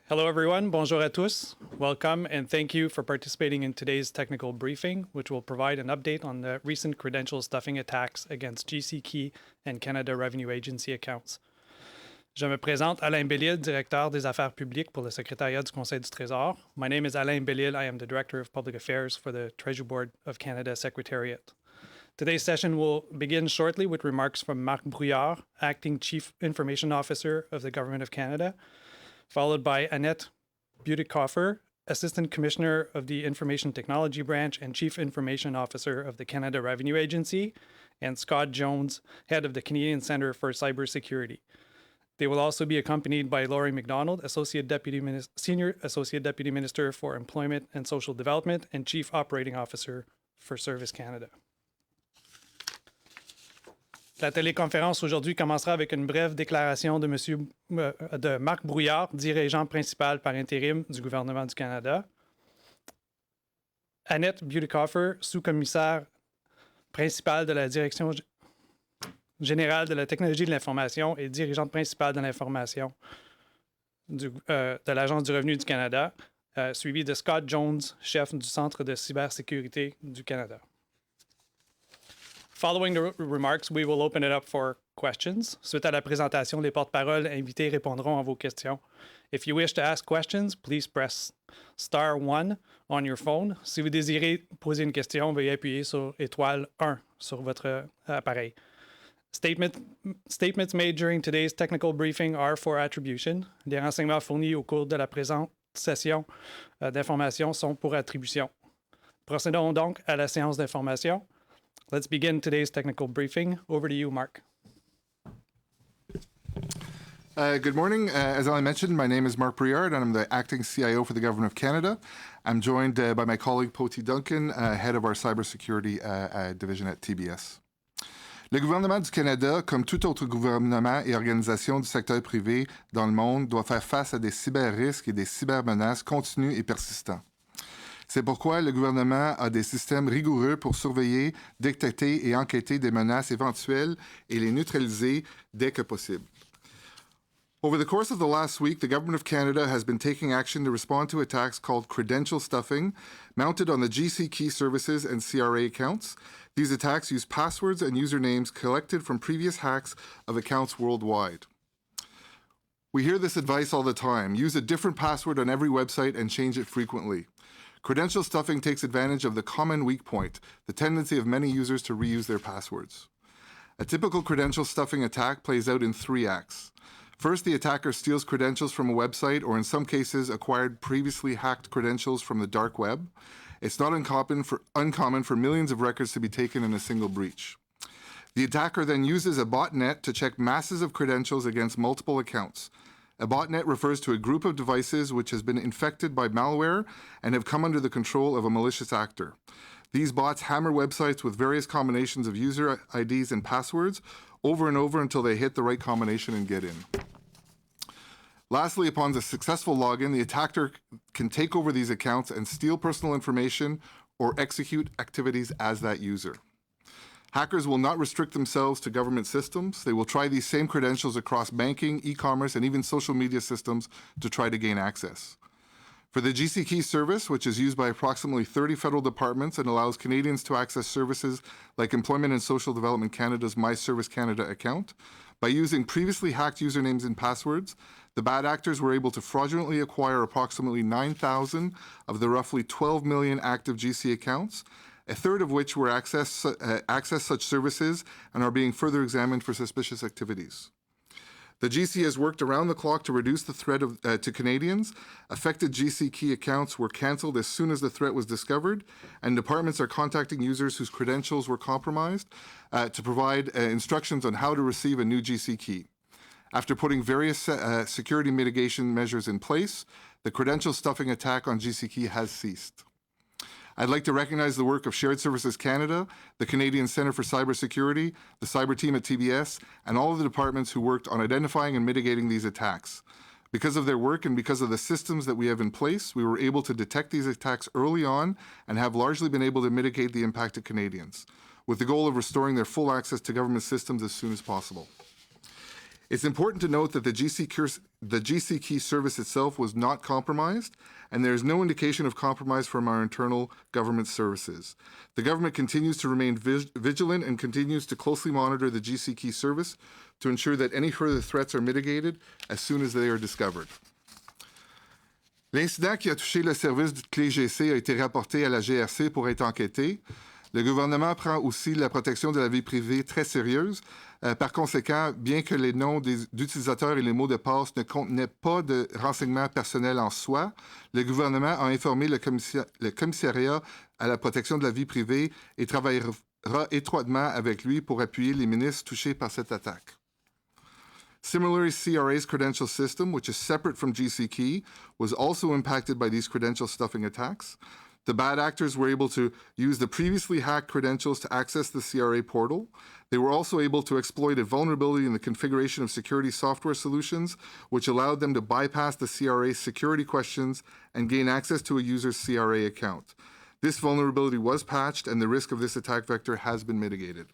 Hello, everyone. Bonjour à tous. Welcome, and thank you for participating in today's technical briefing, which will provide an update on the recent credential stuffing attacks against GCKey and Canada Revenue Agency accounts. Je me présente, Alain Bellil, directeur des affaires publiques pour le Secretariat du Conseil du Trésor. My name is Alain Bellil. I am the Director of Public Affairs for the Treasury Board of Canada Secretariat. Today's session will begin shortly with remarks from Marc Brouillard, Acting Chief Information Officer of the Government of Canada, followed by Annette Butikofer, Assistant Commissioner of the Information Technology Branch and Chief Information Officer of the Canada Revenue Agency, and Scott Jones, Head of the Canadian Centre for Cybersecurity. They will also be accompanied by Lori MacDonald, Senior Associate Deputy Minister for Employment and Social Development and Chief Operating Officer for Service Canada. La téléconférence aujourd'hui commencera avec une brève déclaration de Marc Brouillard, dirigeant principal par intérim du gouvernement du Canada. Annette Butikofer, sous-commissaire principale de la Direction générale de la technologie de l'information et dirigeante principale de l'information de l'Agence du revenu du Canada, suivi de Scott Jones, chef du Centre de cybersécurité du Canada. Following the remarks, we will open it up for questions. Suite à la présentation, les porte-paroles invités répondront à vos questions. If you wish to ask questions, please press star 1 on your phone. Si vous désirez poser une question, veuillez appuyer sur étoile 1 sur votre appareil. Statements made during today's technical briefing are for attribution. Les renseignements fournis au cours de la présente session d'information sont pour attribution. Procédons donc à la séance d'information. Let's begin today's technical briefing. Over to you, Marc. Good morning. As I mentioned, my name is Marc Brouillard, and I'm the acting CIO for the Government of Canada. I'm joined by my colleague Poti Duncan, head of our cybersecurity division at TBS. Le gouvernement du Canada, comme tout autre gouvernement et organisation du secteur privé dans le monde, doit faire face à des cyber-risques et des cybermenaces continues et persistants. C'est pourquoi le gouvernement a des systèmes rigoureux pour surveiller, détecter et enquêter des menaces éventuelles et les neutraliser dès que possible. Over the course of the last week, the Government of Canada has been taking action to respond to attacks called credential stuffing, mounted on the GCKey services and CRA accounts. These attacks use passwords and usernames collected from previous hacks of accounts worldwide. We hear this advice all the time. Use a different password on every website and change it frequently. Credential stuffing takes advantage of the common weak point, the tendency of many users to reuse their passwords. A typical credential stuffing attack plays out in 3 acts. First, the attacker steals credentials from a website or in some cases acquired previously hacked credentials from the dark web. It's not uncommon for millions of records to be taken in a single breach. The attacker then uses a botnet to check masses of credentials against multiple accounts. A botnet refers to a group of devices which has been infected by malware and have come under the control of a malicious actor. These bots hammer websites with various combinations of user IDs and passwords over and over until they hit the right combination and get in. Lastly, upon the successful login, the attacker can take over these accounts and steal personal information or execute activities as that user. Hackers will not restrict themselves to government systems. They will try these same credentials across banking, e-commerce, and even social media systems to try to gain access. For the GCKey service, which is used by approximately 30 federal departments and allows Canadians to access services like Employment and Social Development Canada's My Service Canada account, by using previously hacked usernames and passwords, the bad actors were able to fraudulently acquire approximately 9,000 of the roughly 12 million active GC accounts, a third of which were access such services and are being further examined for suspicious activities. The GC has worked around the clock to reduce the threat to Canadians. Affected GCKey accounts were cancelled as soon as the threat was discovered, and departments are contacting users whose credentials were compromised to provide instructions on how to receive a new GCKey. After putting various security mitigation measures in place, the credential stuffing attack on GCKey has ceased. I'd like to recognize the work of Shared Services Canada, the Canadian Centre for Cybersecurity, the cyber team at TBS, and all of the departments who worked on identifying and mitigating these attacks. Because of their work and because of the systems that we have in place, we were able to detect these attacks early on and have largely been able to mitigate the impact to Canadians, with the goal of restoring their full access to government systems as soon as possible. It's important to note that the GCKey service itself was not compromised, and there is no indication of compromise from our internal government services. The government continues to remain vigilant and continues to closely monitor the GCKey service to ensure that any further threats are mitigated as soon as they are discovered. L'incident qui a touché le service de clé GC a été rapporté à la GRC pour être enquêté. Le gouvernement prend aussi la protection de la vie privée très sérieuse. Par conséquent, bien que les noms d'utilisateurs et les mots de passe ne contenaient pas de renseignements personnels en soi, le gouvernement a informé le commissariat à la protection de la vie privée et travaillera étroitement avec lui pour appuyer les ministres touchés par cette attaque. Similarly, CRA's Credential system, which is separate from GCKey, was also impacted by these credential stuffing attacks. The bad actors were able to use the previously hacked credentials to access the CRA portal. They were also able to exploit a vulnerability in the configuration of security software solutions, which allowed them to bypass the CRA security questions and gain access to a user's CRA account. This vulnerability was patched, and the risk of this attack vector has been mitigated.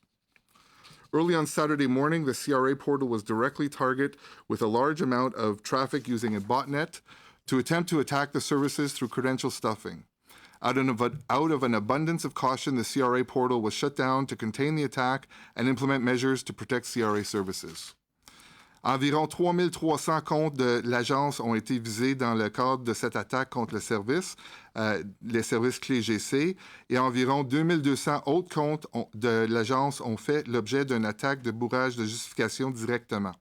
Early on Saturday morning, the CRA portal was directly targeted with a large amount of traffic using a botnet to attempt to attack the services through credential stuffing. Out of an abundance of caution, the CRA portal was shut down to contain the attack and implement measures to protect CRA services. Environ 3300 comptes de l'agence ont été visés dans le cadre de cette attaque contre le service, les services clés GC, et environ 2200 autres comptes de l'agence ont fait l'objet d'une attaque de bourrage de justification directement.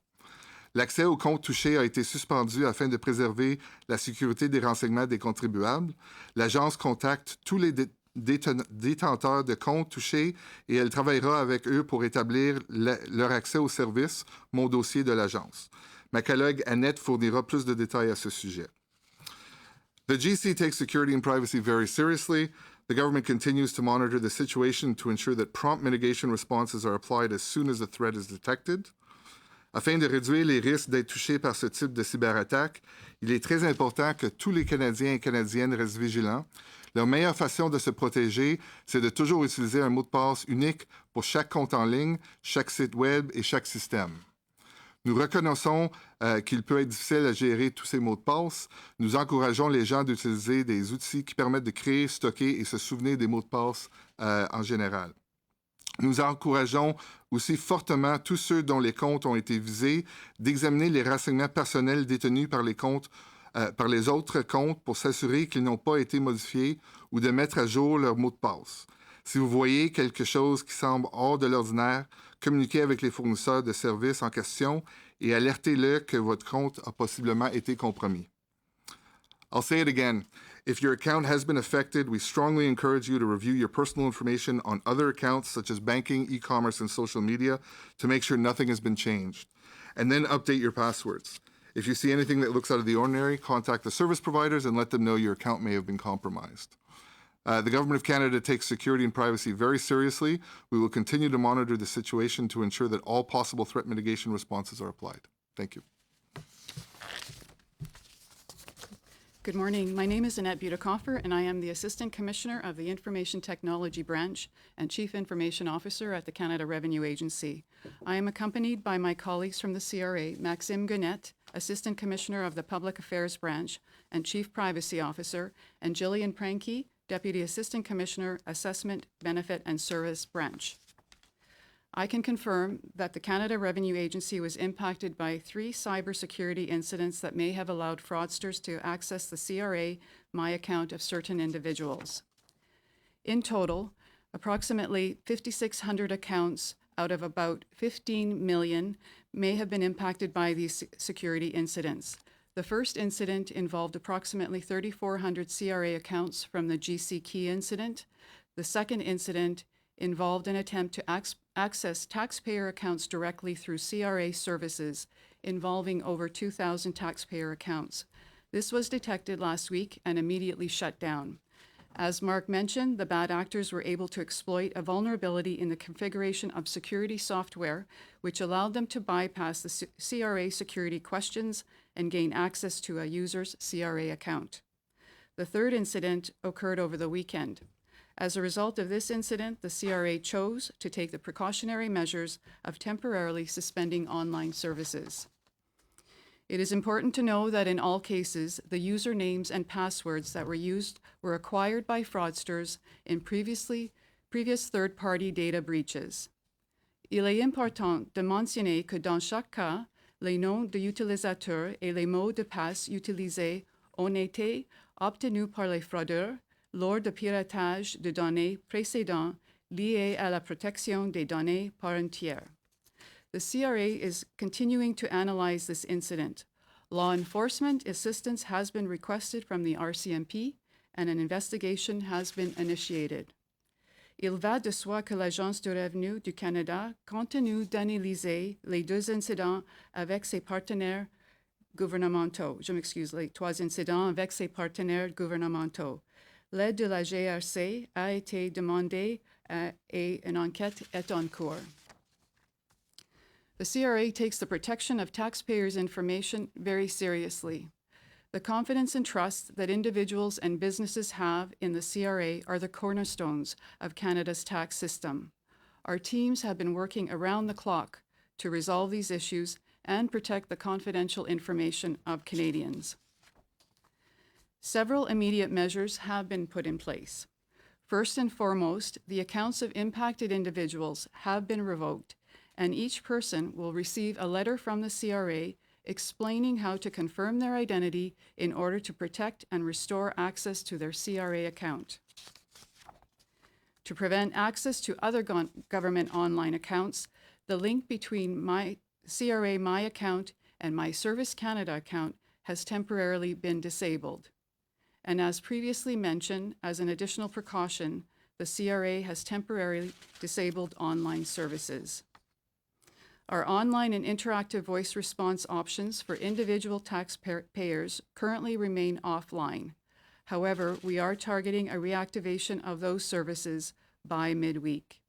L'accès aux comptes touchés a été suspendu afin de préserver la sécurité des renseignements des contribuables. L'agence contacte tous les détenteurs de comptes touchés et elle travaillera avec eux pour établir leur accès au service, mon dossier de l'agence. Ma collègue Annette fournira plus de détails à ce sujet. The GC takes security and privacy very seriously. The government continues to monitor the situation to ensure that prompt mitigation responses are applied as soon as the threat is detected. Afin de réduire les risques d'être touchés par ce type de cyberattaque, il est très important que tous les Canadiens et Canadiennes restent vigilants. Leur meilleure façon de se protéger, c'est de toujours utiliser un mot de passe unique pour chaque compte en ligne, chaque site web et chaque système. Nous reconnaissons qu'il peut être difficile à gérer tous ces mots de passe. Nous encourageons les gens d'utiliser des outils qui permettent de créer, stocker et se souvenir des mots de passe en général. Nous encourageons aussi fortement tous ceux dont les comptes ont été visés d'examiner les renseignements personnels détenus par les autres comptes pour s'assurer qu'ils n'ont pas été modifiés ou de mettre à jour leur mot de passe. Si vous voyez quelque chose qui semble hors de l'ordinaire, communiquez avec les fournisseurs de services en question et alertez-le que votre compte a possiblement été compromis. I'll say it again. If your account has been affected, we strongly encourage you to review your personal information on other accounts such as banking, e-commerce, and social media to make sure nothing has been changed. And then update your passwords. If you see anything that looks out of the ordinary, contact the service providers and let them know your account may have been compromised. The Government of Canada takes security and privacy very seriously. We will continue to monitor the situation to ensure that all possible threat mitigation responses are applied. Thank you. Good morning. My name is Annette Butikofer, and I am the Assistant Commissioner of the Information Technology Branch and Chief Information Officer at the Canada Revenue Agency. I am accompanied by my colleagues from the CRA, Maxime Guenette, Assistant Commissioner of the Public Affairs Branch and Chief Privacy Officer, and Jillian Pranke, Deputy Assistant Commissioner, Assessment, Benefit and Service Branch. I can confirm that the Canada Revenue Agency was impacted by 3 cybersecurity incidents that may have allowed fraudsters to access the CRA My Account of certain individuals. In total, approximately 5,600 accounts out of about 15 million may have been impacted by these security incidents. The first incident involved approximately 3,400 CRA accounts from the GCKey incident. The second incident involved an attempt to access taxpayer accounts directly through CRA services involving over 2,000 taxpayer accounts. This was detected last week and immediately shut down. As Marc mentioned, the bad actors were able to exploit a vulnerability in the configuration of security software, which allowed them to bypass the CRA security questions and gain access to a user's CRA account. The third incident occurred over the weekend. As a result of this incident, the CRA chose to take the precautionary measures of temporarily suspending online services. It is important to know that in all cases, the usernames and passwords that were used were acquired by fraudsters in previous third-party data breaches. Il est important de mentionner que dans chaque cas, les noms de utilisateurs et les mots de passe utilisés ont été obtenus par les fraudeurs lors de piratage de données précédents liés à la protection des données par un tiers. The CRA is continuing to analyze this incident. Law enforcement assistance has been requested from the RCMP and an investigation has been initiated. Il va de soi que l'Agence du revenu du Canada continue d'analyser les deux incidents avec ses partenaires gouvernementaux. Je m'excuse, les trois incidents avec ses partenaires gouvernementaux. L'aide de la GRC a été demandée et une enquête est en cours. The CRA takes the protection of taxpayers' information very seriously. The confidence and trust that individuals and businesses have in the CRA are the cornerstones of Canada's tax system. Our teams have been working around the clock to resolve these issues and protect the confidential information of Canadians. Several immediate measures have been put in place. First and foremost, the accounts of impacted individuals have been revoked, and each person will receive a letter from the CRA explaining how to confirm their identity in order to protect and restore access to their CRA account. To prevent access to other government online accounts, the link between my CRA My Account and My Service Canada account has temporarily been disabled. And as previously mentioned, as an additional precaution, the CRA has temporarily disabled online services. Our online and interactive voice response options for individual taxpayers currently remain offline. However, we are targeting a reactivation of those services by midweek.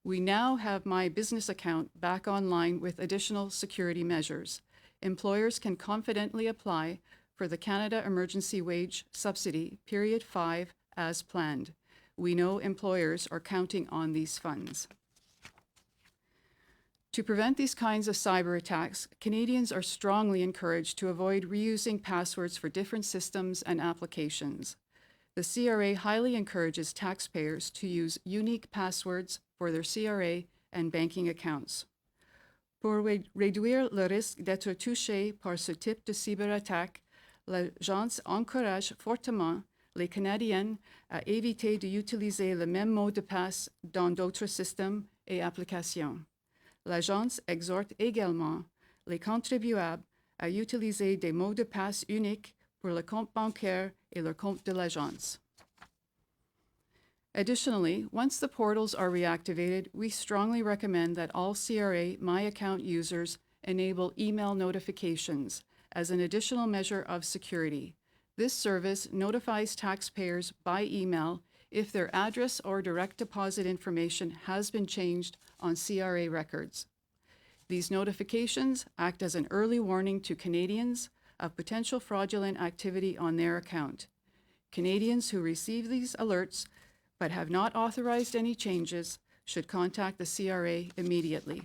We now have My Business Account back online with additional security measures. Employers can confidently apply for the Canada Emergency Wage Subsidy Period 5 as planned. We know employers are counting on these funds. To prevent these kinds of cyber attacks, Canadians are strongly encouraged to avoid reusing passwords for different systems and applications. The CRA highly encourages taxpayers to use unique passwords for their CRA and banking accounts. Pour réduire le risque d'être touché par ce type de cyberattaque, l'agence encourage fortement les Canadiens à éviter d'utiliser le même mot de passe dans d'autres systèmes et applications. L'agence exhorte également les contribuables à utiliser des mots de passe uniques pour le compte bancaire et le compte de l'agence. Additionally, once the portals are reactivated, we strongly recommend that all CRA My Account users enable email notifications as an additional measure of security. This service notifies taxpayers by email if their address or direct deposit information has been changed on CRA records. These notifications act as an early warning to Canadians of potential fraudulent activity on their account. Canadians who receive these alerts but have not authorized any changes should contact the CRA immediately.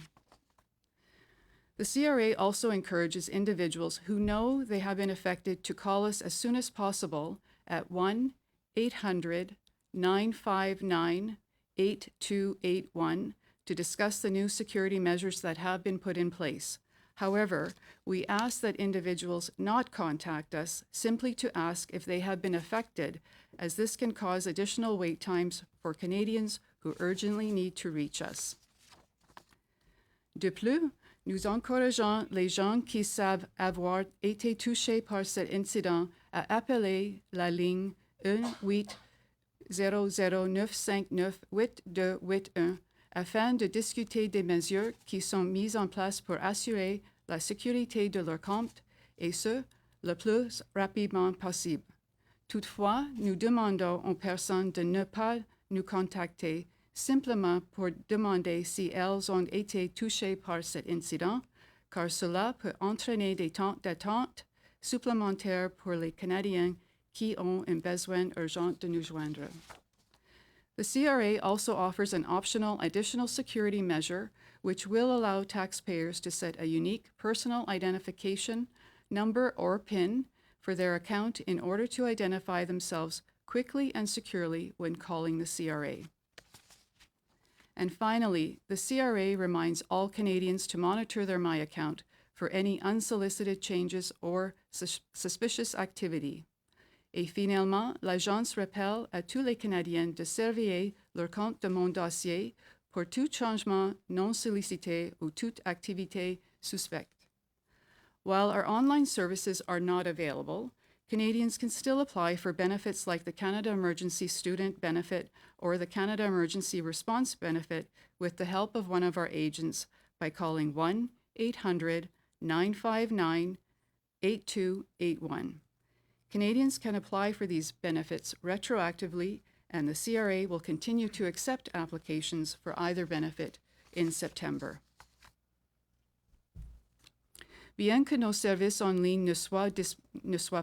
The CRA also encourages individuals who know they have been affected to call us as soon as possible at 1-800-959-8281 to discuss the new security measures that have been put in place. However, we ask that individuals not contact us simply to ask if they have been affected, as this can cause additional wait times for Canadians who urgently need to reach us. De plus, nous encourageons les gens qui savent avoir été touchés par cet incident à appeler la ligne 1-800-959-8281 afin de discuter des mesures qui sont mises en place pour assurer la sécurité de leur compte, et ce, le plus rapidement possible. Toutefois, nous demandons aux personnes de ne pas nous contacter simplement pour demander si elles ont été touchées par cet incident, car cela peut entraîner des temps d'attente supplémentaires pour les Canadiens qui ont un besoin urgent de nous joindre. The CRA also offers an optional additional security measure which will allow taxpayers to set a unique personal identification number or PIN for their account in order to identify themselves quickly and securely when calling the CRA. And finally, the CRA reminds all Canadians to monitor their My Account for any unsolicited changes or suspicious activity. Et finalement, l'Agence rappelle à tous les Canadiens de surveiller leur compte de Mon Dossier pour tout changement non sollicité ou toute activité suspecte. While our online services are not available, Canadians can still apply for benefits like the Canada Emergency Student Benefit or the Canada Emergency Response Benefit with the help of one of our agents by calling 1-800-959-8281. Canadians can apply for these benefits retroactively, and the CRA will continue to accept applications for either benefit in September. Bien que nos services en ligne ne soient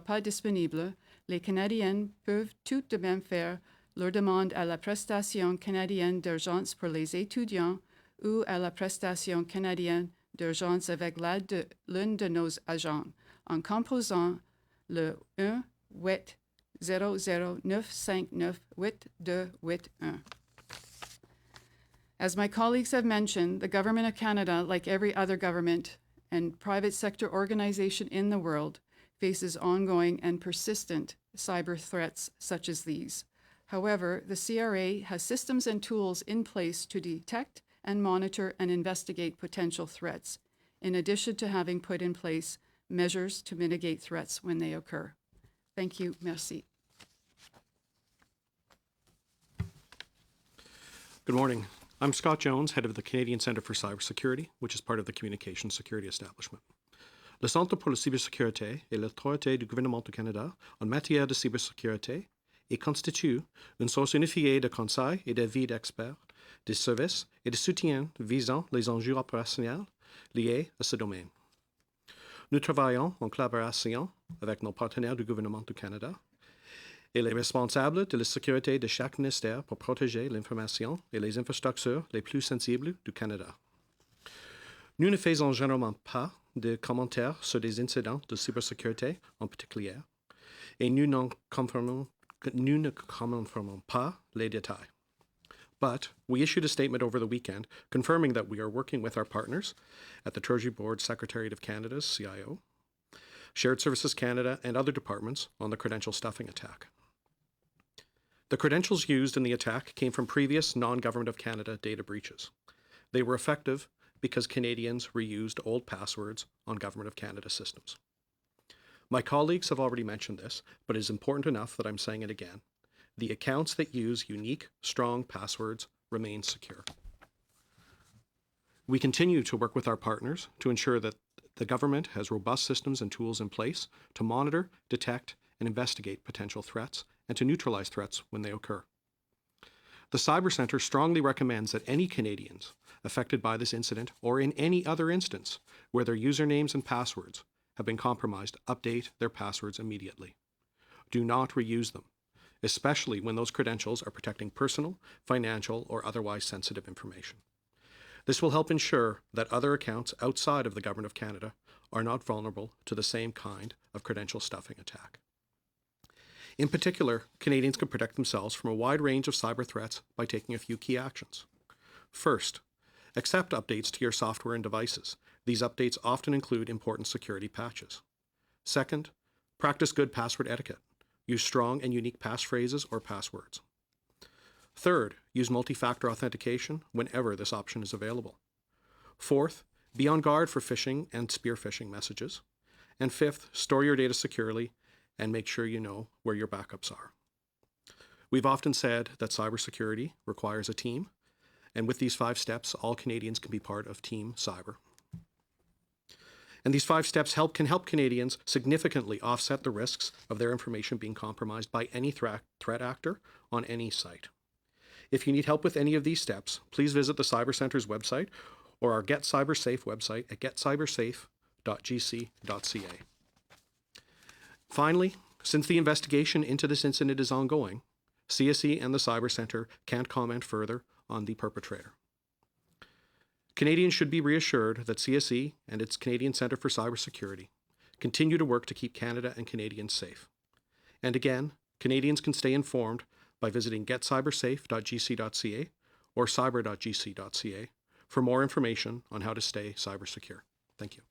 pas disponibles, les Canadiens peuvent tout de même faire leur demande à la prestation canadienne d'urgence pour les étudiants ou à la prestation canadienne d'urgence avec l'aide de l'un de nos agents en composant le 1-800-959-8281. As my colleagues have mentioned, the Government of Canada, like every other government and private sector organization in the world, faces ongoing and persistent cyber threats such as these. However, the CRA has systems and tools in place to detect and monitor and investigate potential threats, in addition to having put in place measures to mitigate threats when they occur. Thank you. Merci. Good morning. I'm Scott Jones, head of the Canadian Centre for Cybersecurity, which is part of the Communications Security Establishment. Le Centre pour la cybersécurité est l'autorité du gouvernement du Canada en matière de cybersécurité et constitue une source unifiée de conseils et d'avis d'experts, de services et de soutien visant les enjeux opérationnels liés à ce domaine. Nous travaillons en collaboration avec nos partenaires du gouvernement du Canada et les responsables de la sécurité de chaque ministère pour protéger l'information et les infrastructures les plus sensibles du Canada. Nous ne faisons généralement pas de commentaires sur des incidents de cybersécurité en particulier et nous ne confirmons pas les détails. But we issued a statement over the weekend confirming that we are working with our partners at the Treasury Board Secretariat of Canada's CIO, Shared Services Canada, and other departments on the Credential stuffing attack. The credentials used in the attack came from previous non-Government of Canada data breaches. They were effective because Canadians reused old passwords on Government of Canada systems. My colleagues have already mentioned this, but it is important enough that I'm saying it again. The accounts that use unique, strong passwords remain secure. We continue to work with our partners to ensure that the government has robust systems and tools in place to monitor, detect, and investigate potential threats and to neutralize threats when they occur. The Cyber Centre strongly recommends that any Canadians affected by this incident or in any other instance where their usernames and passwords have been compromised update their passwords immediately. Do not reuse them, especially when those credentials are protecting personal, financial, or otherwise sensitive information. This will help ensure that other accounts outside of the Government of Canada are not vulnerable to the same kind of credential stuffing attack. In particular, Canadians can protect themselves from a wide range of cyber threats by taking a few key actions. First, accept updates to your software and devices. These updates often include important security patches. Second, practice good password etiquette. Use strong and unique passphrases or passwords. Third, use multi-factor authentication whenever this option is available. Fourth, be on guard for phishing and spear phishing messages. And fifth, store your data securely and make sure you know where your backups are. We've often said that cybersecurity requires a team, and with these 5 steps, all Canadians can be part of Team Cyber. And these 5 steps can help Canadians significantly offset the risks of their information being compromised by any threat actor on any site. If you need help with any of these steps, please visit the Cyber Centre's website or our Get Cyber Safe website at getcybersafe.gc.ca. Finally, since the investigation into this incident is ongoing, CSE and the Cyber Centre can't comment further on the perpetrator. Canadians should be reassured that CSE and its Canadian Centre for Cybersecurity continue to work to keep Canada and Canadians safe. And again, Canadians can stay informed by visiting getcybersafe.gc.ca or cyber.gc.ca for more information on how to stay cyber secure. Thank you.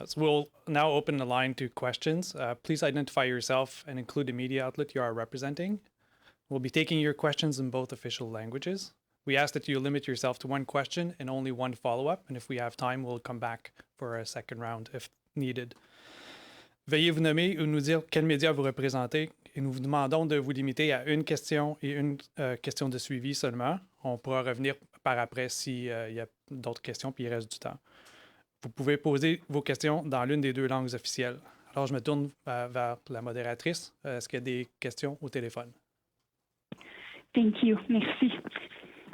So we'll now open the line to questions. Please identify yourself and include the media outlet you are representing. We'll be taking your questions in both official languages. We ask that you limit yourself to one question and only one follow-up, and if we have time, we'll come back for a second round if needed. Veuillez vous nommer ou nous dire quel média vous représentez et nous vous demandons de vous limiter à une question et une question de suivi seulement. On pourra revenir par après s'il y a d'autres questions puis il reste du temps. Vous pouvez poser vos questions dans l'une des deux langues officielles. Alors, je me tourne vers la modératrice. Est-ce qu'il y a des questions au téléphone? Thank you. Merci.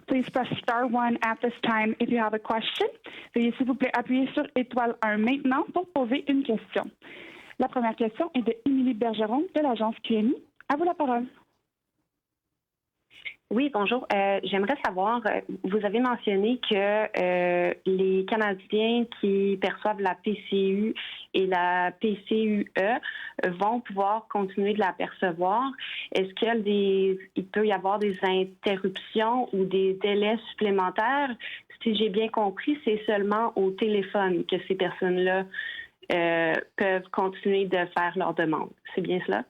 Please press star 1 at this time if you have a question. Veuillez s'il vous plaît appuyer sur étoile 1 maintenant pour poser une question. La première question est de Émilie Bergeron de l'agence QMI. À vous la parole. Oui, bonjour. J'aimerais savoir, vous avez mentionné que les Canadiens qui perçoivent la PCU et la PCUE vont pouvoir continuer de la percevoir. Est-ce qu'il peut y avoir des interruptions ou des délais supplémentaires? Si j'ai bien compris, c'est seulement au téléphone que ces personnes-là peuvent continuer de faire leur demande. C'est bien cela?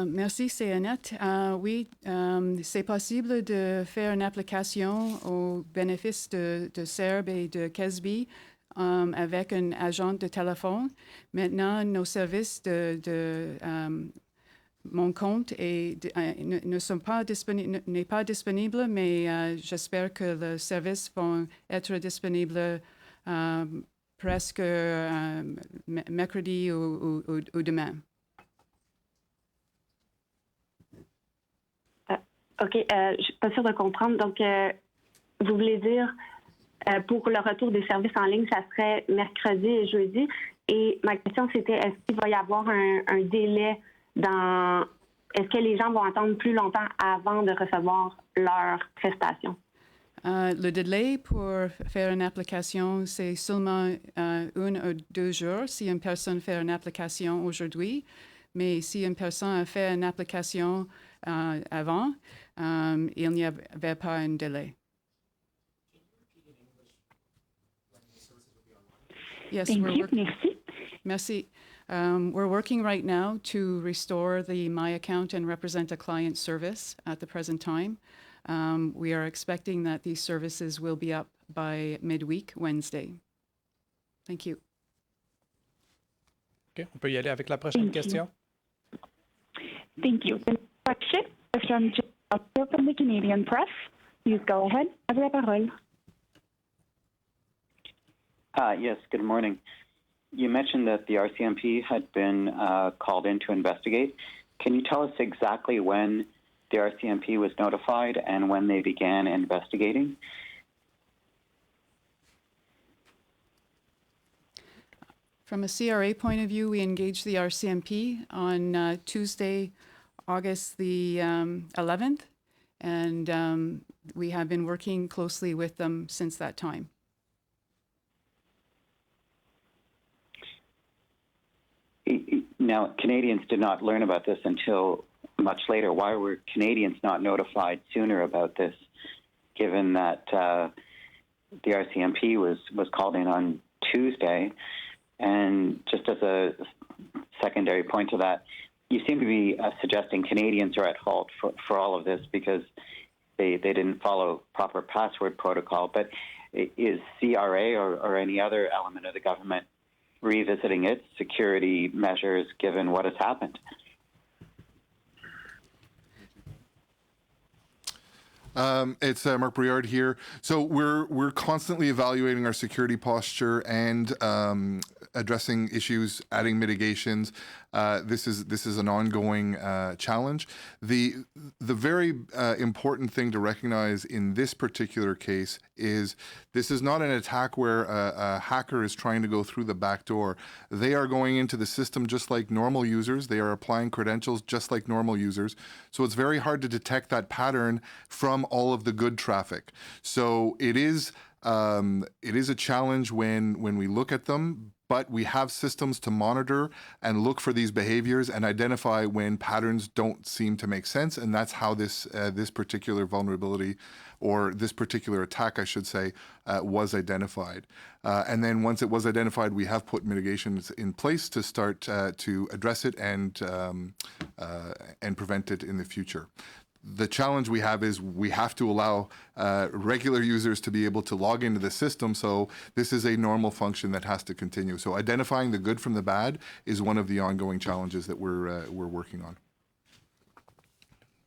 Merci, c'est Annette. Oui, c'est possible de faire une application au bénéfice de CERB et de CESB avec un agent de téléphone. Maintenant, nos services de mon compte ne sont pas disponibles, mais j'espère que le service va être disponible presque mercredi ou demain. OK, je suis pas sûre de comprendre. Donc, vous voulez dire, pour le retour des services en ligne, ça serait mercredi et jeudi. Et ma question, c'était, est-ce qu'il va y avoir un délai dans... Est-ce que les gens vont attendre plus longtemps avant de recevoir leur prestation? Le délai pour faire une application, c'est seulement 1 ou 2 jours si une personne fait une application aujourd'hui. Mais si une personne a fait une application avant, il n'y avait pas un délai. Yes, Merci. Merci. We're working right now to restore the My Account and Represent a Client service at the present time. We are expecting that these services will be up by midweek, Wednesday. Thank you. OK, on peut y aller avec la prochaine question. Thank you. The next question is from the Canadian Press. Please go ahead. À vous la parole. Yes, good morning. You mentioned that the RCMP had been called in to investigate. Can you tell us exactly when the RCMP was notified and when they began investigating? From a CRA point of view, we engaged the RCMP on Tuesday, August the 11th, and we have been working closely with them since that time. Now, Canadians did not learn about this until much later. Why were Canadians not notified sooner about this, given that the RCMP was called in on Tuesday? And just as a secondary point to that, you seem to be suggesting Canadians are at fault for all of this because they didn't follow proper password protocol. But is CRA or any other element of the government revisiting its security measures given what has happened? It's Marc Brouillard here. So we're constantly evaluating our security posture and addressing issues, adding mitigations. This is an ongoing challenge. The very important thing to recognize in this particular case is this is not an attack where a hacker is trying to go through the back door. They are going into the system just like normal users. They are applying credentials just like normal users. So it's very hard to detect that pattern from all of the good traffic. So it is a challenge when we look at them, but we have systems to monitor and look for these behaviors and identify when patterns don't seem to make sense. And that's how this particular vulnerability, or this particular attack, I should say, was identified. And then once it was identified, we have put mitigations in place to start to address it and prevent it in the future. The challenge we have is we have to allow regular users to be able to log into the system, so this is a normal function that has to continue. So identifying the good from the bad is one of the ongoing challenges that we're working on.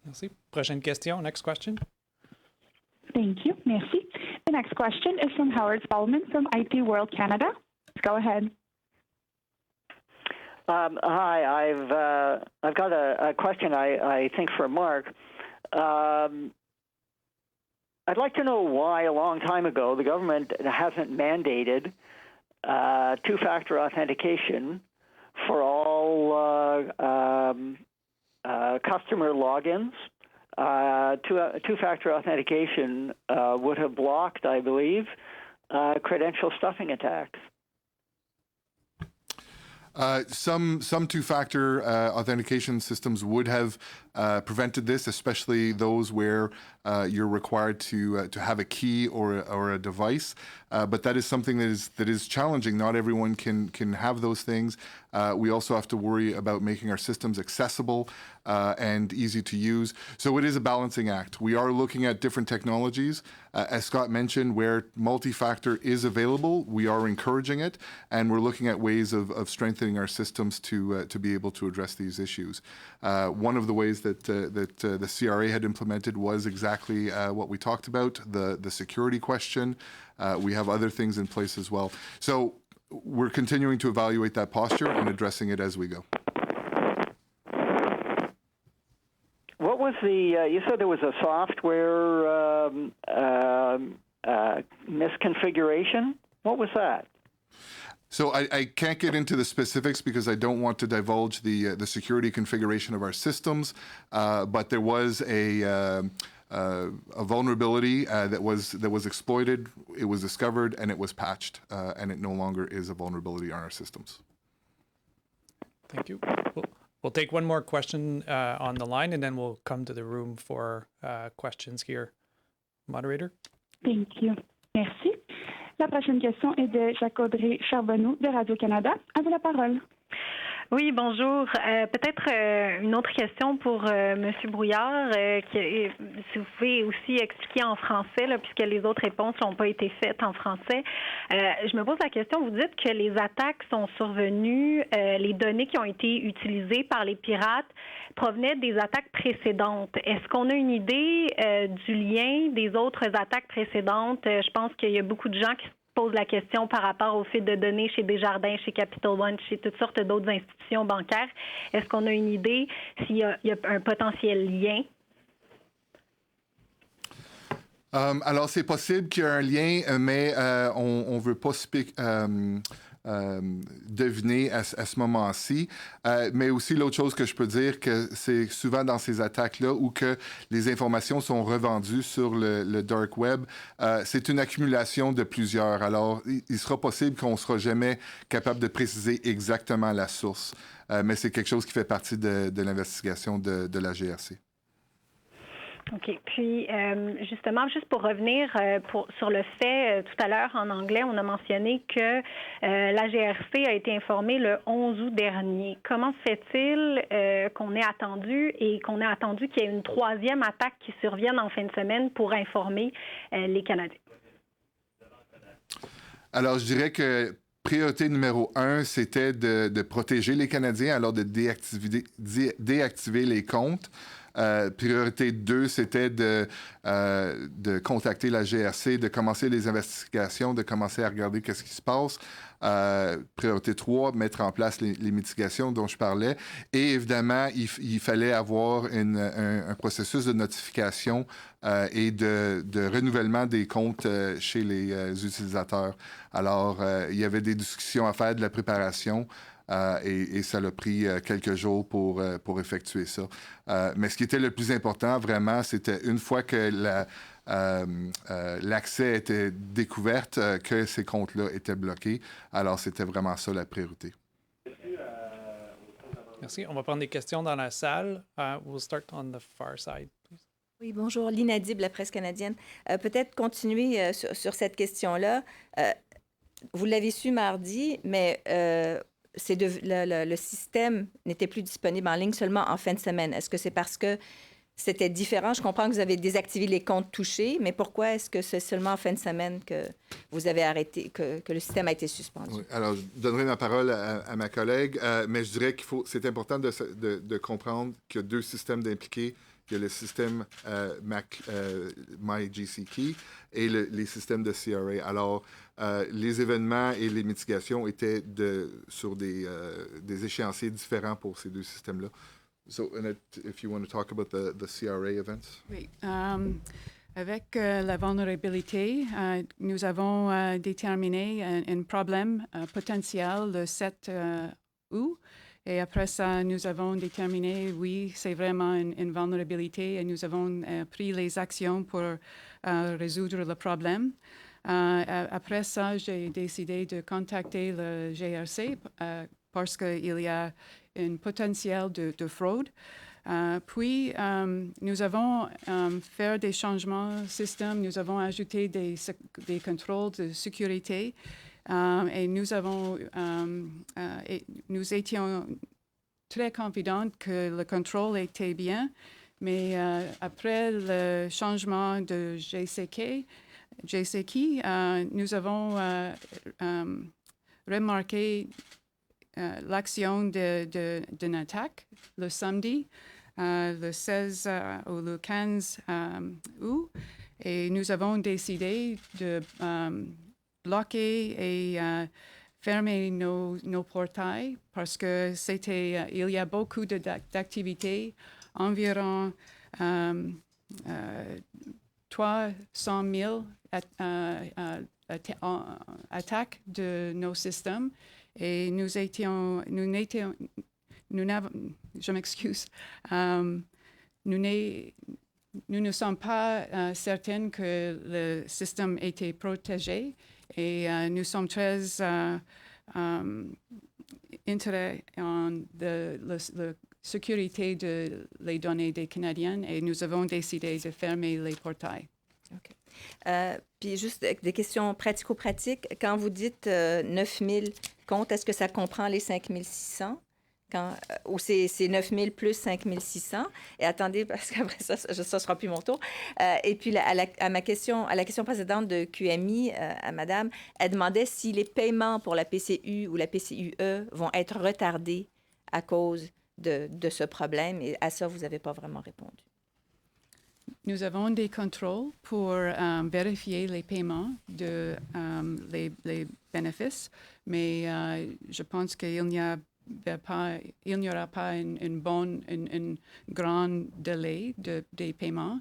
Merci. Prochaine question, next question. Thank you. Merci. The next question is from Howard Spellman from IT World Canada. Go ahead. Hi, I've got a question, I think, for Marc. I'd like to know why a long time ago the government hasn't mandated two-factor authentication for all customer logins. Two-factor authentication would have blocked, I believe, credential stuffing attacks. Some two-factor authentication systems would have prevented this, especially those where you're required to have a key or a device. But that is something that is challenging. Not everyone can have those things. We also have to worry about making our systems accessible and easy to use. So it is a balancing act. We are looking at different technologies. As Scott mentioned, where multi-factor is available, we are encouraging it, and we're looking at ways of strengthening our systems to be able to address these issues. One of the ways that the CRA had implemented was exactly what we talked about, the security question. We have other things in place as well. So we're continuing to evaluate that posture and addressing it as we go. What was you said there was a software misconfiguration? What was that? So I can't get into the specifics because I don't want to divulge the security configuration of our systems, but there was a vulnerability that was exploited. It was discovered and it was patched, and it no longer is a vulnerability on our systems. Thank you. We'll take one more question on the line, and then we'll come to the room for questions here. Moderator? Thank you. Merci. La prochaine question est de Jacques-Audrey Charbonneau de Radio-Canada. À vous la parole. Oui, bonjour. Peut-être une autre question pour M. Brouillard, si vous pouvez aussi expliquer en français, là, puisque les autres réponses n'ont pas été faites en français. Je me pose la question, vous dites que les attaques sont survenues, les données qui ont été utilisées par les pirates provenaient des attaques précédentes. Est-ce qu'on a une idée du lien des autres attaques précédentes? Je pense qu'il y a beaucoup de gens qui pose la question par rapport au fil de données chez Desjardins, chez Capital One, chez toutes sortes d'autres institutions bancaires. Est-ce qu'on a une idée s'il y a un potentiel lien? Alors, c'est possible qu'il y ait un lien, mais on ne veut pas deviner à ce moment-ci. Mais aussi, l'autre chose que je peux dire, que c'est souvent dans ces attaques-là où que les informations sont revendues sur le dark web, c'est une accumulation de plusieurs. Alors, il sera possible qu'on ne sera jamais capable de préciser exactement la source. Mais c'est quelque chose qui fait partie de l'investigation de la GRC. OK. Puis, justement, juste pour revenir sur le fait, tout à l'heure, en anglais, on a mentionné que la GRC a été informée le 11 août dernier. Comment se fait-il qu'on ait attendu qu'il y ait une troisième attaque qui survienne en fin de semaine pour informer les Canadiens? Alors, je dirais que priorité numéro 1, c'était de protéger les Canadiens, alors de déactiver les comptes. Priorité 2, c'était de contacter la GRC, de commencer les investigations, de commencer à regarder qu'est-ce qui se passe. Priorité 3, mettre en place les mitigations dont je parlais. Et évidemment, il fallait avoir un processus de notification et de renouvellement des comptes chez les utilisateurs. Alors, il y avait des discussions à faire, de la préparation. Et ça a pris quelques jours pour effectuer ça. Mais ce qui était le plus important, vraiment, c'était une fois que l'accès était découvert, que ces comptes-là étaient bloqués. Alors, c'était vraiment ça la priorité. Merci. On va prendre des questions dans la salle. We'll start on the far side, please. Oui, bonjour. Lina Dib, la presse canadienne. Peut-être continuer sur cette question-là. Vous l'avez su mardi, mais le système n'était plus disponible en ligne seulement en fin de semaine. Est-ce que c'est parce que c'était différent? Je comprends que vous avez désactivé les comptes touchés, mais pourquoi est-ce que c'est seulement en fin de semaine que vous avez arrêté, que le système a été suspendu? Oui. Alors, je donnerai ma parole à ma collègue, mais je dirais c'est important de comprendre qu'il y a deux systèmes d'impliqués. Il y a le système GCKey et les systèmes de CRA. Alors, les événements et les mitigations étaient sur des échéanciers différents pour ces deux systèmes-là. So, Annette, if you want to talk about the CRA events. Oui. Avec la vulnérabilité, nous avons déterminé un problème potentiel le 7 août. Et après ça, nous avons déterminé, oui, c'est vraiment une vulnérabilité et nous avons pris les actions pour résoudre le problème. Après ça, j'ai décidé de contacter le GRC parce qu'il y a un potentiel de fraude. Puis, nous avons fait des changements système, nous avons ajouté des contrôles de sécurité. Et nous étions très confidents que le contrôle était bien, mais après le changement de GCKey, nous avons remarqué l'action d'une attaque le samedi, le 16 ou le 15 août, et nous avons décidé de bloquer et fermer nos portails parce que il y a beaucoup d'activités, environ 300 000 attaques de nos systèmes et je m'excuse, nous ne sommes pas certains que le système était protégé. Et nous sommes très intéressés en la sécurité des données des Canadiens et nous avons décidé de fermer les portails. OK. Puis juste des questions pratico-pratiques. Quand vous dites 9 000 comptes, est-ce que ça comprend les 5 600? Ou c'est 9 000 plus 5 600. Et attendez, parce qu'après ça sera plus mon tour. Et puis, à la question précédente de QMI, à madame, elle demandait si les paiements pour la PCU ou la PCUE vont être retardés à cause de ce problème. Et à ça, vous n'avez pas vraiment répondu. Nous avons des contrôles pour vérifier les paiements les bénéfices, mais je pense qu'il n'y aura pas un grand délai des paiements.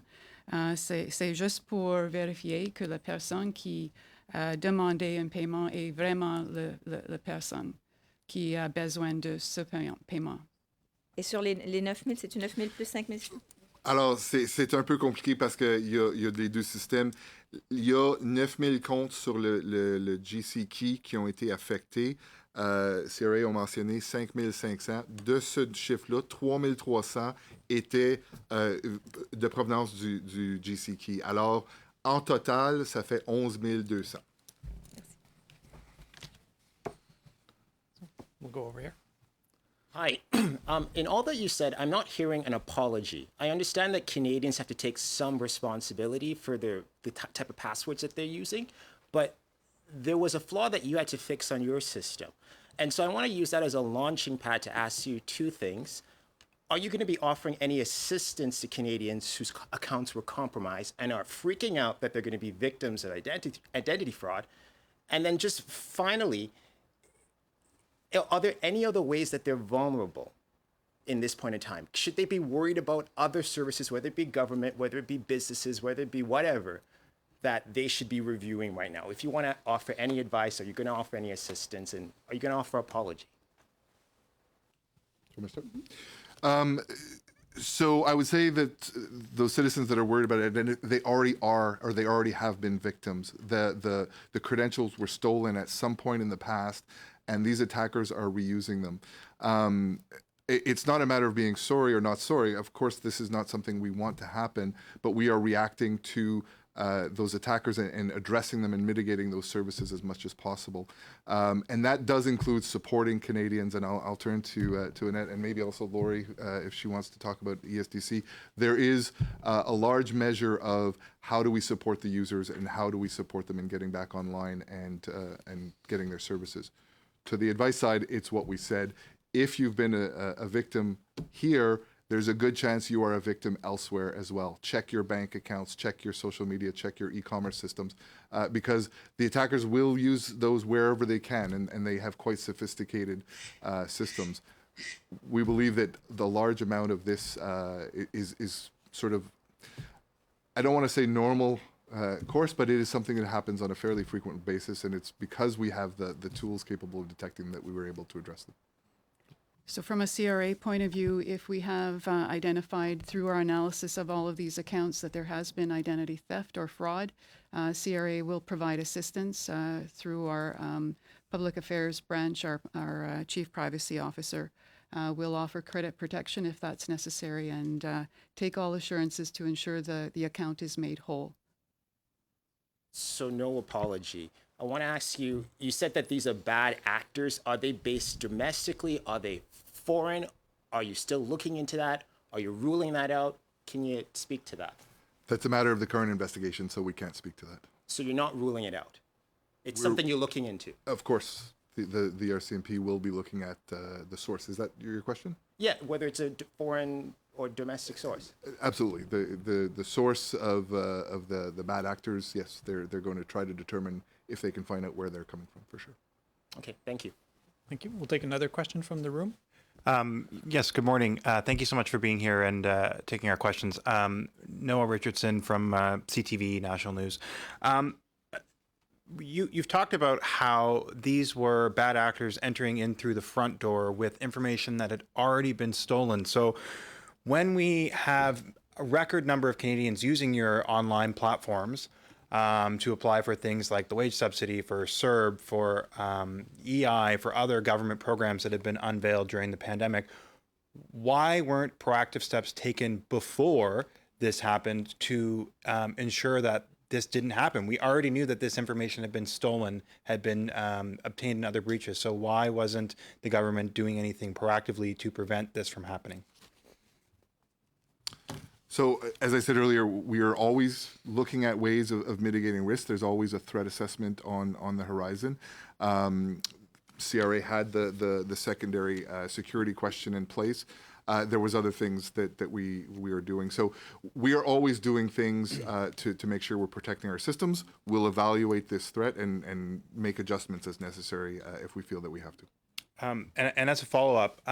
C'est juste pour vérifier que la personne qui a demandé un paiement est vraiment la personne qui a besoin de ce paiement. Et sur les 9 000, c'est-tu 9 000 plus 5 600? Alors, c'est un peu compliqué parce qu'il y a les deux systèmes. Il y a 9 000 comptes sur le GCKey qui ont été affectés. CRA ont mentionné 5 500. De ce chiffre-là, 3 300 étaient de provenance du GCKey. Alors, en total, ça fait 11 200. We'll go over here. Hi. In all that you said, I'm not hearing an apology. I understand that Canadians have to take some responsibility for the type of passwords that they're using, but there was a flaw that you had to fix on your system. And so I want to use that as a launching pad to ask you two things. are you going to be offering any assistance to Canadians whose accounts were compromised and are freaking out that they're going to be victims of identity fraud? And then just finally, are there any other ways that they're vulnerable in this point in time? Should they be worried about other services, whether it be government, whether it be businesses, whether it be whatever, that they should be reviewing right now? If you want to offer any advice, are you going to offer any assistance, and are you going to offer apology? So I would say that those citizens that are worried about it, they already are, or they already have been victims. The credentials were stolen at some point in the past, and these attackers are reusing them. It's not a matter of being sorry or not sorry. Of course, this is not something we want to happen, but we are reacting to those attackers and addressing them and mitigating those services as much as possible. And that does include supporting Canadians, and I'll turn to Annette and maybe also Lori if she wants to talk about ESDC. There is a large measure of how do we support the users and how do we support them in getting back online and getting their services. To the advice side, it's what we said. If you've been a victim here, there's a good chance you are a victim elsewhere as well. Check your bank accounts, check your social media, check your e-commerce systems, because the attackers will use those wherever they can, and they have quite sophisticated systems. We believe that the large amount of this is sort of, I don't want to say normal course, but it is something that happens on a fairly frequent basis, and it's because we have the tools capable of detecting that we were able to address them. So from a CRA point of view, if we have identified through our analysis of all of these accounts that there has been identity theft or fraud, CRA will provide assistance through our public affairs branch, our chief privacy officer. We'll offer credit protection if that's necessary and take all assurances to ensure the account is made whole. So no apology. I want to ask you, you said that these are bad actors. Are they based domestically? Are they foreign? Are you still looking into that? Are you ruling that out? Can you speak to that? That's a matter of the current investigation, so we can't speak to that. So you're not ruling it out? It's something you're looking into? Of course. The RCMP will be looking at the source. Is that your question? Yeah, whether it's a foreign or domestic source. Absolutely. The source of the bad actors, yes, they're going to try to determine if they can find out where they're coming from, for sure. Okay, thank you. Thank you. We'll take another question from the room. Yes, good morning. Thank you so much for being here and taking our questions. Noah Richardson from CTV National News. You've talked about how these were bad actors entering in through the front door with information that had already been stolen. So when we have a record number of Canadians using your online platforms to apply for things like the wage subsidy, for CERB, for EI, for other government programs that have been unveiled during the pandemic, why weren't proactive steps taken before this happened to ensure that this didn't happen? We already knew that this information had been stolen, had been obtained in other breaches. So why wasn't the government doing anything proactively to prevent this from happening? So, as I said earlier, we are always looking at ways of mitigating risk. There's always a threat assessment on the horizon. CRA had the secondary security question in place. There was other things that we are doing. So we are always doing things to make sure we're protecting our systems. We'll evaluate this threat and make adjustments as necessary if we feel that we have to. And as a follow-up,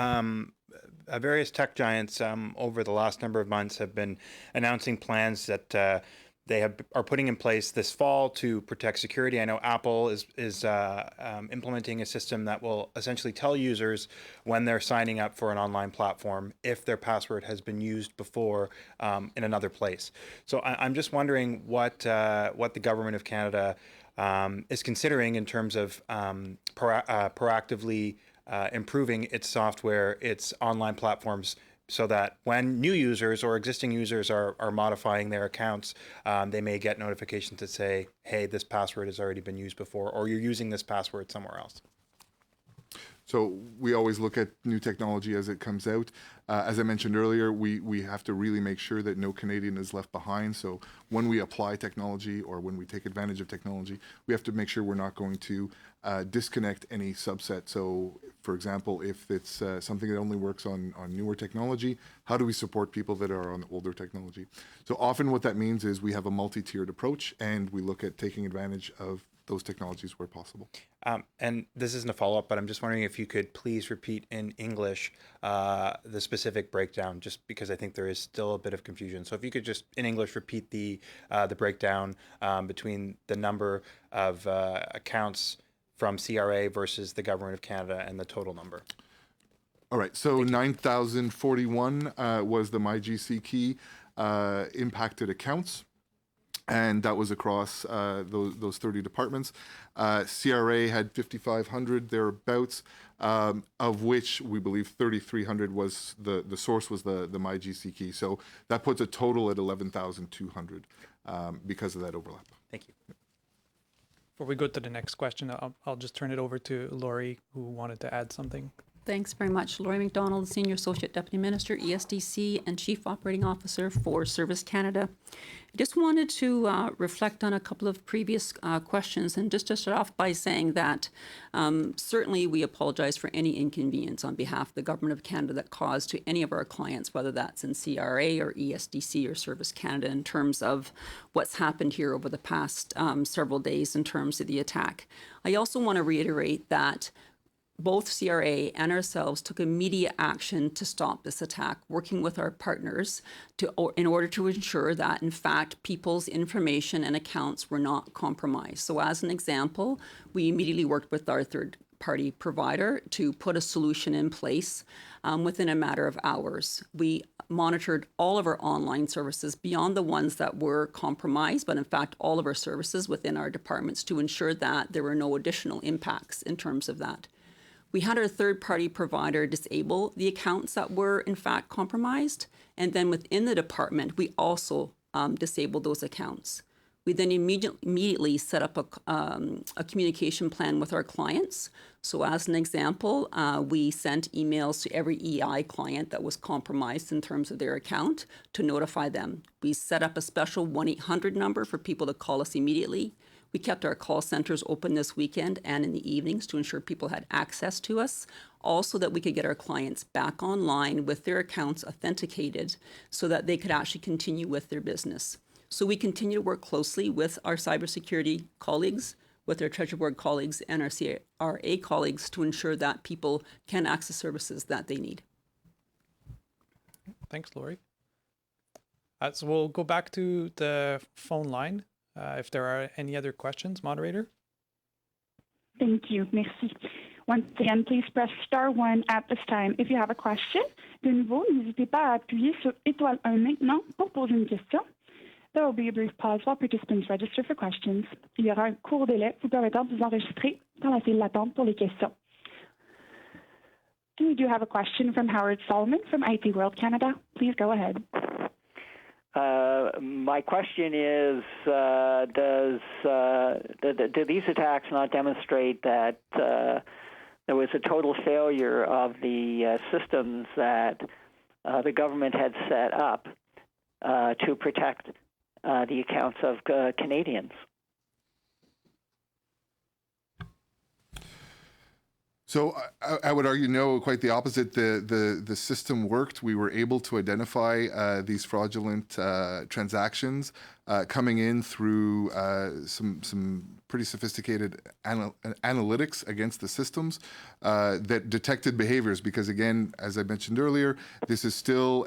various tech giants over the last number of months have been announcing plans that they are putting in place this fall to protect security. I know Apple is implementing a system that will essentially tell users when they're signing up for an online platform if their password has been used before in another place. So I'm just wondering what the government of Canada is considering in terms of proactively improving its software, its online platforms, so that when new users or existing users are modifying their accounts, they may get notifications that say, hey, this password has already been used before, or you're using this password somewhere else. So we always look at new technology as it comes out. As I mentioned earlier, we have to really make sure that no Canadian is left behind. So when we apply technology or when we take advantage of technology, we have to make sure we're not going to disconnect any subset. So, for example, if it's something that only works on newer technology, how do we support people that are on older technology? So often what that means is we have a multi-tiered approach and we look at taking advantage of those technologies where possible. And this isn't a follow-up, but I'm just wondering if you could please repeat in English the specific breakdown, just because I think there is still a bit of confusion. So if you could just in English repeat the breakdown between the number of accounts from CRA versus the Government of Canada and the total number. All right, so 9,041 was the MyGCKey impacted accounts. And that was across those 30 departments. CRA had 5,500 thereabouts, of which we believe 3,300 was the source was the MyGCKey. So that puts a total at 11,200 because of that overlap. Thank you. Before we go to the next question, I'll just turn it over to Lori, who wanted to add something. Thanks very much. Lori MacDonald, Senior Associate Deputy Minister, ESDC, and Chief Operating Officer for Service Canada. I just wanted to reflect on a couple of previous questions and just to start off by saying that certainly we apologize for any inconvenience on behalf of the Government of Canada that caused to any of our clients, whether that's in CRA or ESDC or Service Canada, in terms of what's happened here over the past several days in terms of the attack. I also want to reiterate that both CRA and ourselves took immediate action to stop this attack, working with our partners in order to ensure that, in fact, people's information and accounts were not compromised. So as an example, we immediately worked with our third-party provider to put a solution in place within a matter of hours. We monitored all of our online services beyond the ones that were compromised, but in fact, all of our services within our departments to ensure that there were no additional impacts in terms of that. We had our third-party provider disable the accounts that were, in fact, compromised. And then within the department, we also disabled those accounts. We then immediately set up a communication plan with our clients. So as an example, we sent emails to every EI client that was compromised in terms of their account to notify them. We set up a special 1-800 number for people to call us immediately. We kept our call centers open this weekend and in the evenings to ensure people had access to us, also that we could get our clients back online with their accounts authenticated so that they could actually continue with their business. So we continue to work closely with our cybersecurity colleagues, with our Treasury Board colleagues and our CRA colleagues to ensure that people can access services that they need. Thanks, Lori. So we'll go back to the phone line. If there are any other questions, moderator. Thank you. Merci. Once again, please press star 1 at this time if you have a question. De nouveau, n'hésitez pas à appuyer sur étoile 1 maintenant pour poser une question. There will be a brief pause while participants register for questions. Il y aura un court délai vous permettant de vous enregistrer dans la file d'attente pour les questions. And we do have a question from Howard Solomon from IT World Canada. Please go ahead. My question is, do these attacks not demonstrate that there was a total failure of the systems that the government had set up to protect the accounts of Canadians? So I would argue no, quite the opposite. The system worked. We were able to identify these fraudulent transactions coming in through some pretty sophisticated analytics against the systems that detected behaviors. Because again, as I mentioned earlier, this is still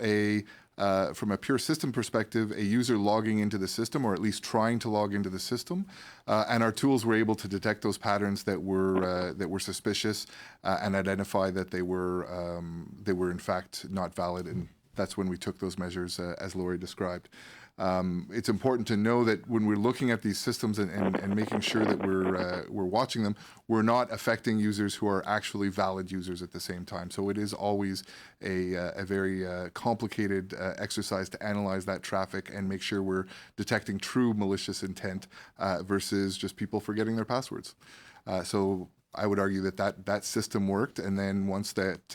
from a pure system perspective, a user logging into the system, or at least trying to log into the system, and our tools were able to detect those patterns that were suspicious and identify that they were in fact not valid, and that's when we took those measures as Lori described. It's important to know that when we're looking at these systems and making sure that we're watching them, we're not affecting users who are actually valid users at the same time. So it is always a very complicated exercise to analyze that traffic and make sure we're detecting true malicious intent versus just people forgetting their passwords. So I would argue that system worked, and then once that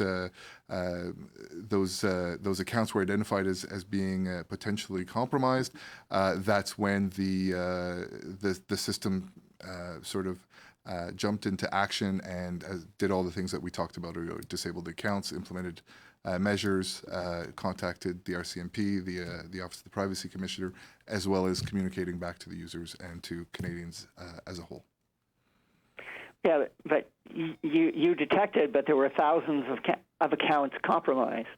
those accounts were identified as being potentially compromised, that's when the system sort of jumped into action and did all the things that we talked about: disabled accounts, implemented measures, contacted the RCMP, the Office of the Privacy Commissioner, as well as communicating back to the users and to Canadians as a whole. Yeah, but you detected, but there were thousands of accounts compromised.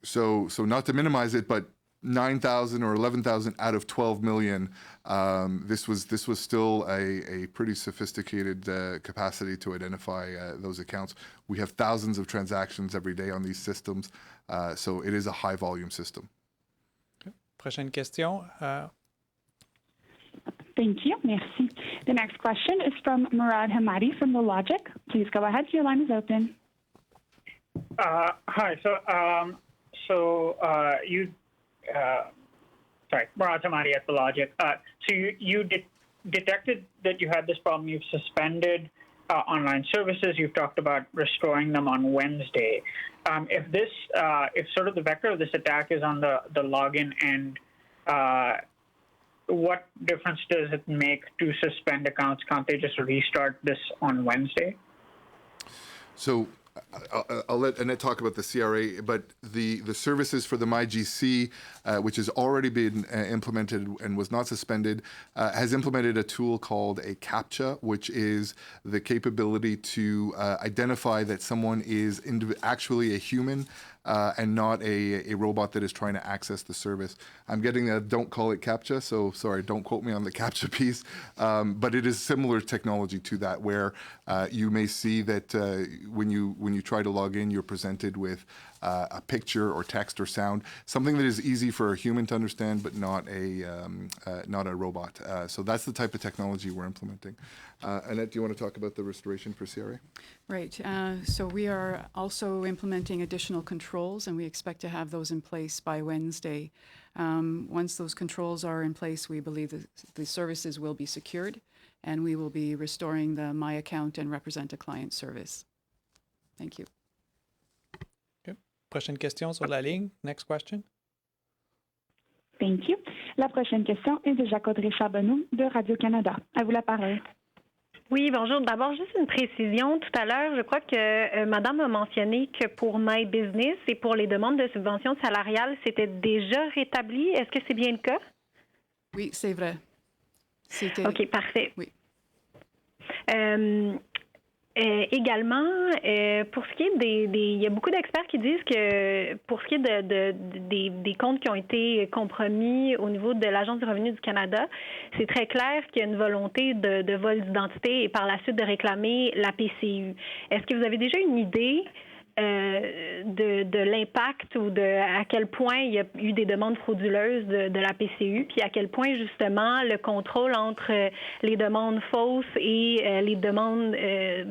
So not to minimize it, but 9,000 or 11,000 out of 12 million. This was still a pretty sophisticated capacity to identify those accounts. We have thousands of transactions every day on these systems, so it is a high volume system. Okay. Prochaine question. Thank you. Merci. The next question is from Murad Hamadi from The Logic. Please go ahead. Your line is open. Hi. Murad Hamadi at The Logic. So you detected that you had this problem. You've suspended online services. You've talked about restoring them on Wednesday. If sort of the vector of this attack is on the login end, what difference does it make to suspend accounts? Can't they just restart this on Wednesday? So I'll let Annette talk about the CRA, but the services for the MyGC, which has already been implemented and was not suspended, has implemented a tool called a CAPTCHA, which is the capability to identify that someone is actually a human and not a robot that is trying to access the service. I'm getting a don't call it CAPTCHA, so sorry, don't quote me on the CAPTCHA piece, but it is similar technology to that, where you may see that when you try to log in, you're presented with a picture or text or sound, something that is easy for a human to understand, but not a robot. So that's the type of technology we're implementing. Annette, do you want to talk about the restoration for CRA? Right. So we are also implementing additional controls, and we expect to have those in place by Wednesday. Once those controls are in place, we believe that the services will be secured, and we will be restoring the My Account and Represent a Client service. Thank you. Okay. Prochaine question sur la ligne. Next question. Thank you. La prochaine question est de Jacques-Audrey Charbonneau de Radio-Canada. À vous la parole. Oui, bonjour. D'abord, juste une précision. Tout à l'heure, je crois que Madame a mentionné que pour My Business et pour les demandes de subventions salariales, c'était déjà rétabli. Est-ce que c'est bien le cas? Oui, c'est vrai. OK, parfait. Oui. Également, pour ce qui est il y a beaucoup d'experts qui disent que pour ce qui est des comptes qui ont été compromis au niveau de l'Agence du revenu du Canada, c'est très clair qu'il y a une volonté de vol d'identité et par la suite de réclamer la PCU. Est-ce que vous avez déjà une idée de l'impact ou à quel point il y a eu des demandes frauduleuses de la PCU, puis à quel point justement le contrôle entre les demandes fausses et les demandes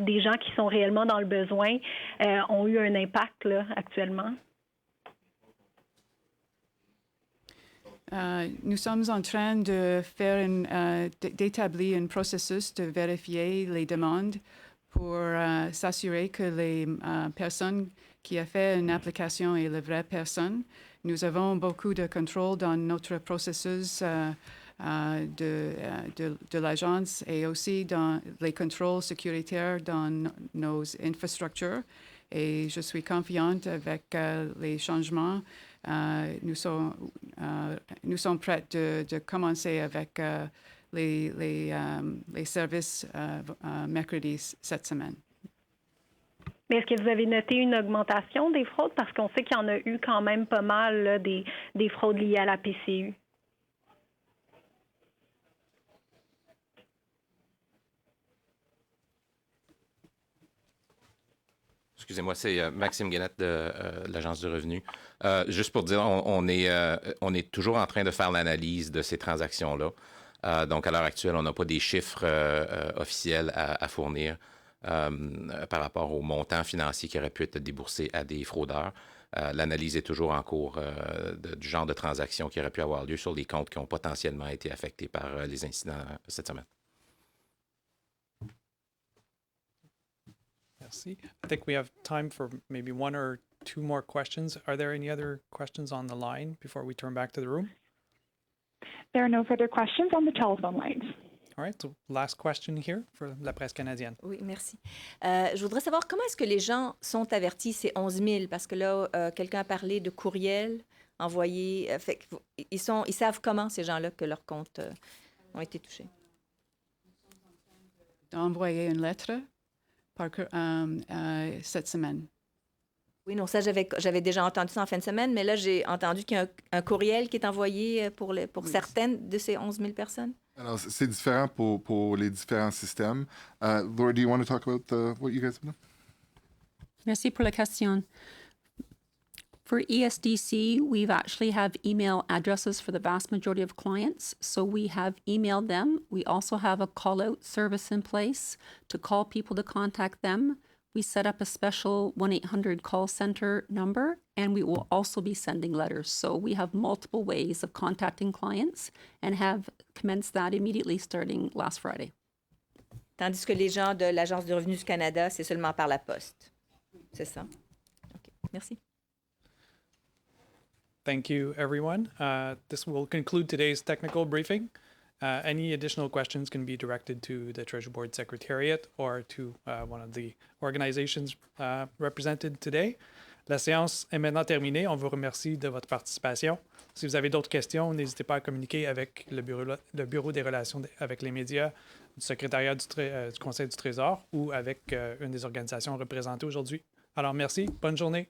des gens qui sont réellement dans le besoin ont eu un impact là, actuellement? Nous sommes en train de d'établir un processus de vérifier les demandes pour s'assurer que les personnes qui ont fait une application est la vraie personne. Nous avons beaucoup de contrôle dans notre processus de l'agence et aussi dans les contrôles sécuritaires dans nos infrastructures. Et je suis confiante avec les changements. Nous sommes prêts de commencer avec les services mercredi cette semaine. Mais est-ce que vous avez noté une augmentation des fraudes? Parce qu'on sait qu'il y en a eu quand même pas mal là, des fraudes liées à la PCU. Excusez-moi, c'est Maxime Guénette de l'Agence du revenu. Juste pour dire, on est toujours en train de faire l'analyse de ces transactions-là. Donc, à l'heure actuelle, on n'a pas des chiffres officiels à fournir par rapport au montant financier qui aurait pu être déboursé à des fraudeurs. L'analyse est toujours en cours du genre de transactions qui auraient pu avoir lieu sur les comptes qui ont potentiellement été affectés par les incidents cette semaine. Merci. I think we have time for maybe one or two more questions. Are there any other questions on the line before we turn back to the room? There are no further questions on the telephone lines. All right, so last question here for la presse canadienne. Oui, merci. Je voudrais savoir comment est-ce que les gens sont avertis, ces 11 000, parce que là, quelqu'un a parlé de courriel envoyé. Ils savent comment, ces gens-là, que leurs comptes ont été touchés. D'envoyer une lettre cette semaine. Oui, non, ça, j'avais déjà entendu ça en fin de semaine, mais là, j'ai entendu qu'il y a un courriel qui est envoyé pour certaines de ces 11 000 personnes. Alors, c'est différent pour les différents systèmes. Laura, do you want to talk about what you guys have done? Merci pour la question. For ESDC, we've actually have email addresses for the vast majority of clients. So we have emailed them. We also have a call-out service in place to call people to contact them. We set up a special 1-800 call center number, and we will also be sending letters. So we have multiple ways of contacting clients and have commenced that immediately starting last Friday. Tandis que les gens de l'Agence du revenu du Canada, c'est seulement par la poste. C'est ça? OK. Merci. Thank you, everyone. This will conclude today's technical briefing. Any additional questions can be directed to the Treasury Board Secretariat or to one of the organizations represented today. La séance est maintenant terminée. On vous remercie de votre participation. Si vous avez d'autres questions, n'hésitez pas à communiquer avec le Bureau des relations avec les médias du Secrétariat du Conseil du Trésor ou avec une des organisations représentées aujourd'hui. Alors, merci. Bonne journée.